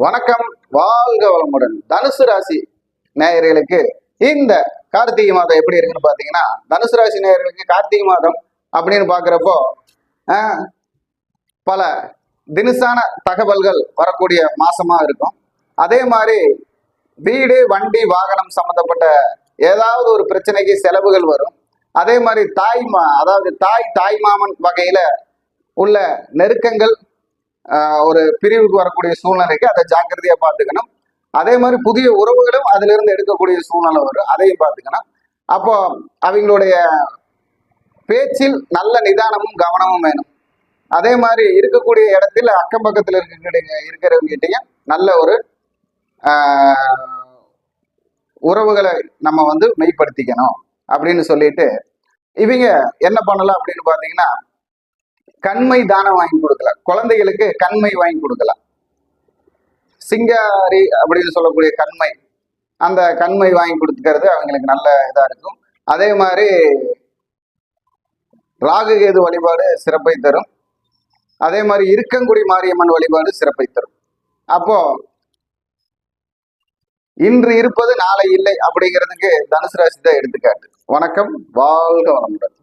வணக்கம், வாழ்க வளமுடன். தனுசு ராசி நேயர்களுக்கு இந்த கார்த்திகை மாதம் எப்படி இருக்குன்னு பாத்தீங்கன்னா, தனுசு ராசி நேயர்களுக்கு கார்த்திகை மாதம் அப்படின்னு பாக்குறப்போ பல தினுசான தகவல்கள் வரக்கூடிய மாசமா இருக்கும். அதே மாதிரி வீடு, வண்டி, வாகனம் சம்பந்தப்பட்ட ஏதாவது ஒரு பிரச்சனைக்கு செலவுகள் வரும். அதே மாதிரி அதாவது தாய் மாமன் வகையில உள்ள நெருக்கங்கள், ஒரு பிரிவுக்கு வரக்கூடிய சூழ்நிலைக்கு அதை ஜாக்கிரதையா பார்த்துக்கணும். அதே மாதிரி புதிய உறவுகளும் அதுல இருந்து எடுக்கக்கூடிய சூழ்நிலை வரும், அதையும் பார்த்துக்கணும். அப்போ அவங்களுடைய பேச்சில் நல்ல நிதானமும் கவனமும் வேணும். அதே மாதிரி இருக்கக்கூடிய இடத்துல அக்கம் பக்கத்தில் இருக்கிறவங்கிட்டையும் நல்ல ஒரு உறவுகளை நம்ம மெய்ப்படுத்திக்கணும் அப்படின்னு சொல்லிட்டு இவங்க என்ன பண்ணலாம் அப்படின்னு பாத்தீங்கன்னா, கண்மை தானம் வாங்கி கொடுக்கலாம். குழந்தைகளுக்கு கண்மை வாங்கி கொடுக்கலாம். சிங்காரி அப்படின்னு சொல்லக்கூடிய கண்மை, அந்த கண்மை வாங்கி கொடுத்துக்கிறது அவங்களுக்கு நல்ல இதா இருக்கும். அதே மாதிரி ராகுகேது வழிபாடு சிறப்பை தரும். அதே மாதிரி இருக்கங்குடி மாரியம்மன் வழிபாடு சிறப்பை தரும். அப்போ இன்று இருப்பது நாளை இல்லை அப்படிங்கிறதுக்கு தனுசு ராசி தான் எடுத்துக்காட்டு. வணக்கம், வாழ்க வளமுடன்.